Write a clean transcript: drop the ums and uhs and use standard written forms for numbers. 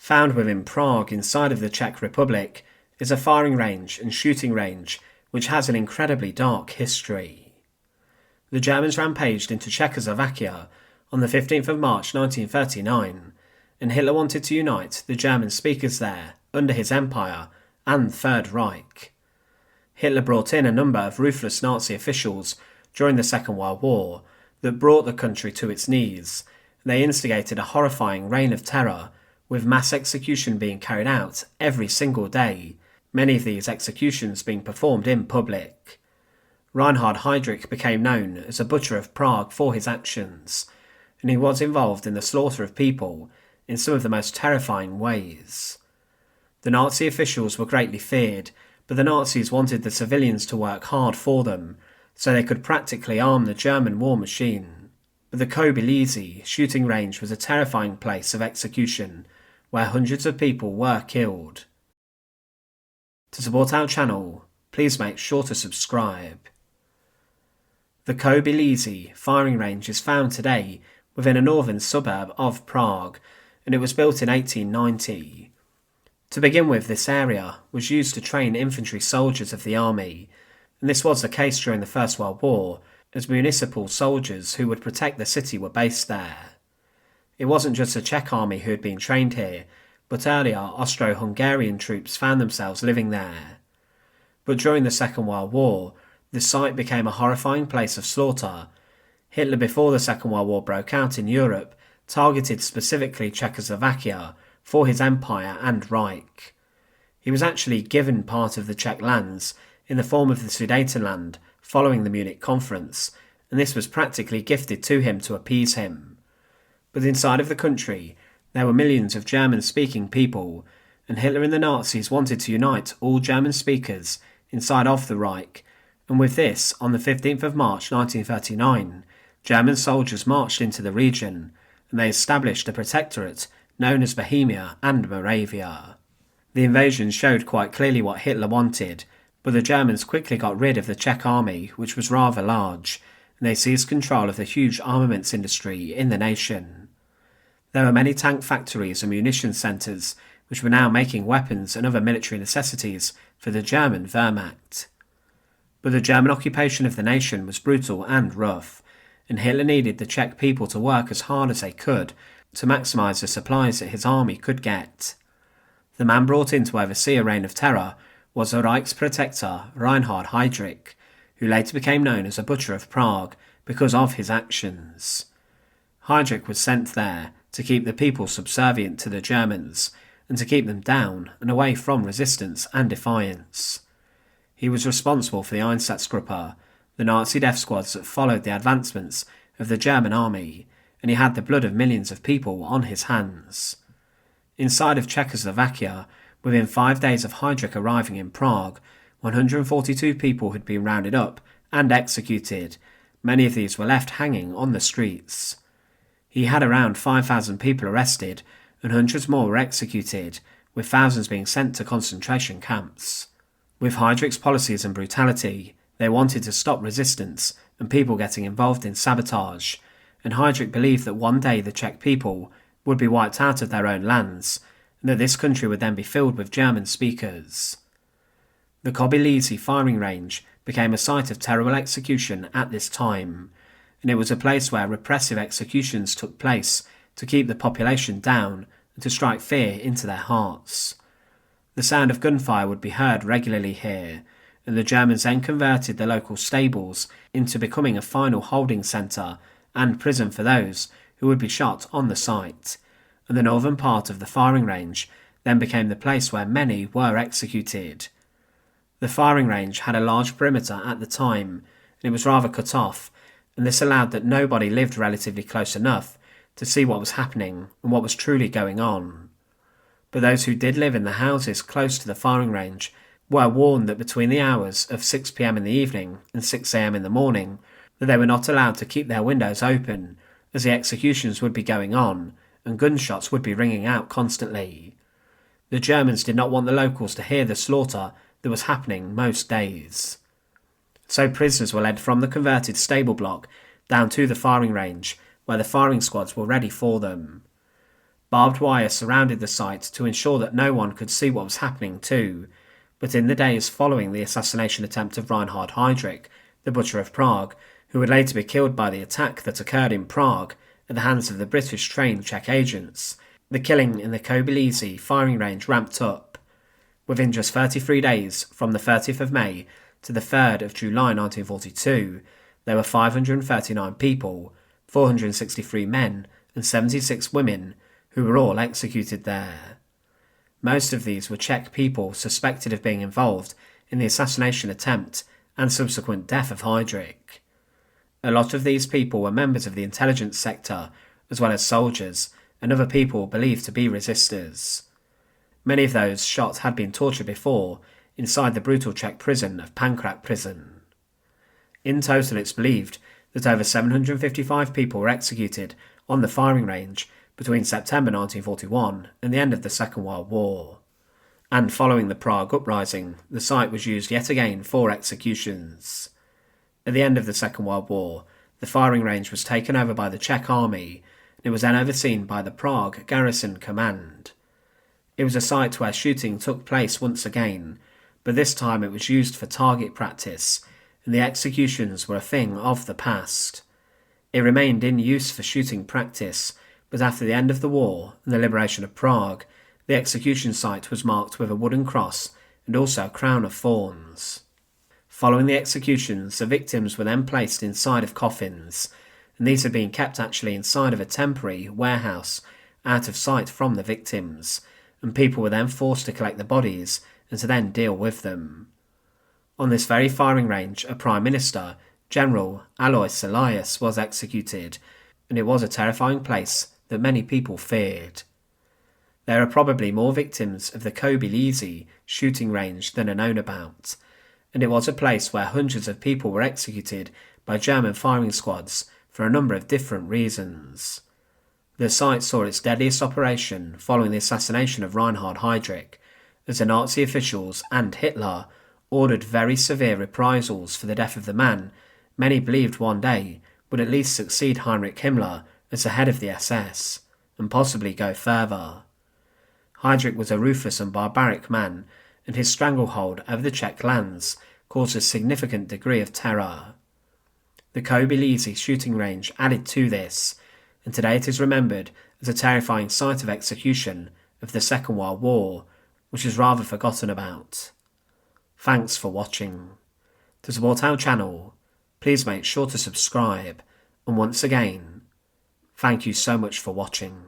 Found within Prague inside of the Czech Republic is a firing range and shooting range which has an incredibly dark history. The Germans rampaged into Czechoslovakia on the 15th of March 1939, and Hitler wanted to unite the German speakers there under his empire and Third Reich. Hitler brought in a number of ruthless Nazi officials during the Second World War that brought the country to its knees, and they instigated a horrifying reign of terror, with mass execution being carried out every single day, many of these executions being performed in public. Reinhard Heydrich became known as a butcher of Prague for his actions, and he was involved in the slaughter of people in some of the most terrifying ways. The Nazi officials were greatly feared, but the Nazis wanted the civilians to work hard for them, so they could practically arm the German war machine. But the Kobylisy shooting range was a terrifying place of execution, where hundreds of people were killed. To support our channel, please make sure to subscribe. The Kobylisy firing range is found today within a northern suburb of Prague, and it was built in 1890. To begin with, this area was used to train infantry soldiers of the army, and this was the case during the First World War, as municipal soldiers who would protect the city were based there. It wasn't just the Czech army who had been trained here, but earlier Austro-Hungarian troops found themselves living there. But during the Second World War, the site became a horrifying place of slaughter. Hitler, before the Second World War broke out in Europe, targeted specifically Czechoslovakia for his empire and Reich. He was actually given part of the Czech lands in the form of the Sudetenland following the Munich conference, and this was practically gifted to him to appease him. But inside of the country, there were millions of German-speaking people, and Hitler and the Nazis wanted to unite all German speakers inside of the Reich, and with this, on the 15th of March 1939, German soldiers marched into the region, and they established a protectorate known as Bohemia and Moravia. The invasion showed quite clearly what Hitler wanted, but the Germans quickly got rid of the Czech army, which was rather large, and they seized control of the huge armaments industry in the nation. There were many tank factories and munition centres, which were now making weapons and other military necessities for the German Wehrmacht. But the German occupation of the nation was brutal and rough, and Hitler needed the Czech people to work as hard as they could to maximise the supplies that his army could get. The man brought in to oversee a reign of terror was the Reich's protector Reinhard Heydrich, who later became known as a butcher of Prague because of his actions. Heydrich was sent there to keep the people subservient to the Germans and to keep them down and away from resistance and defiance. He was responsible for the Einsatzgruppe, the Nazi death squads that followed the advancements of the German army, and he had the blood of millions of people on his hands. Inside of Czechoslovakia, within 5 days of Heydrich arriving in Prague, 142 people had been rounded up and executed. Many of these were left hanging on the streets. He had around 5,000 people arrested, and hundreds more were executed, with thousands being sent to concentration camps. With Heydrich's policies and brutality, they wanted to stop resistance and people getting involved in sabotage, and Heydrich believed that one day the Czech people would be wiped out of their own lands, and that this country would then be filled with German speakers. The Kobylisy firing range became a site of terrible execution at this time, and it was a place where repressive executions took place to keep the population down and to strike fear into their hearts. The sound of gunfire would be heard regularly here, and the Germans then converted the local stables into becoming a final holding centre and prison for those who would be shot on the site, and the northern part of the firing range then became the place where many were executed. The firing range had a large perimeter at the time, and it was rather cut off, and this allowed that nobody lived relatively close enough to see what was happening and what was truly going on. But those who did live in the houses close to the firing range were warned that between the hours of 6 p.m. in the evening and 6 a.m. in the morning, that they were not allowed to keep their windows open, as the executions would be going on and gunshots would be ringing out constantly. The Germans did not want the locals to hear the slaughter that was happening most days. So prisoners were led from the converted stable block down to the firing range, where the firing squads were ready for them. Barbed wire surrounded the site to ensure that no one could see what was happening too, but in the days following the assassination attempt of Reinhard Heydrich, the Butcher of Prague, who would later be killed by the attack that occurred in Prague at the hands of the British-trained Czech agents, the killing in the Kobylisy Firing Range ramped up. Within just 33 days, from the 30th of May to the 3rd of July 1942, there were 539 people, 463 men and 76 women, who were all executed there. Most of these were Czech people suspected of being involved in the assassination attempt and subsequent death of Heydrich. A lot of these people were members of the intelligence sector, as well as soldiers and other people believed to be resistors. Many of those shot had been tortured before inside the brutal Czech prison of Pankrat prison. In total, it's believed that over 755 people were executed on the firing range between September 1941 and the end of the Second World War. And following the Prague uprising, the site was used yet again for executions. At the end of the Second World War, the firing range was taken over by the Czech army, and it was then overseen by the Prague Garrison Command. It was a site where shooting took place once again, but this time it was used for target practice, and the executions were a thing of the past. It remained in use for shooting practice, but after the end of the war and the liberation of Prague, the execution site was marked with a wooden cross and also a crown of thorns. Following the executions, the victims were then placed inside of coffins, and these had been kept actually inside of a temporary warehouse out of sight from the victims, and people were then forced to collect the bodies and to then deal with them. On this very firing range, a Prime Minister, General Alois Elias, was executed, and it was a terrifying place that many people feared. There are probably more victims of the Kobylisy shooting range than are known about, and it was a place where hundreds of people were executed by German firing squads for a number of different reasons. The site saw its deadliest operation following the assassination of Reinhard Heydrich, as the Nazi officials and Hitler ordered very severe reprisals for the death of the man many believed one day would at least succeed Heinrich Himmler as the head of the SS, and possibly go further. Heydrich was a ruthless and barbaric man, and his stranglehold over the Czech lands caused a significant degree of terror. The Kobylisy shooting range added to this, and today it is remembered as a terrifying site of execution of the Second World War, which is rather forgotten about. Thanks for watching. To support our channel, please make sure to subscribe, and once again, thank you so much for watching.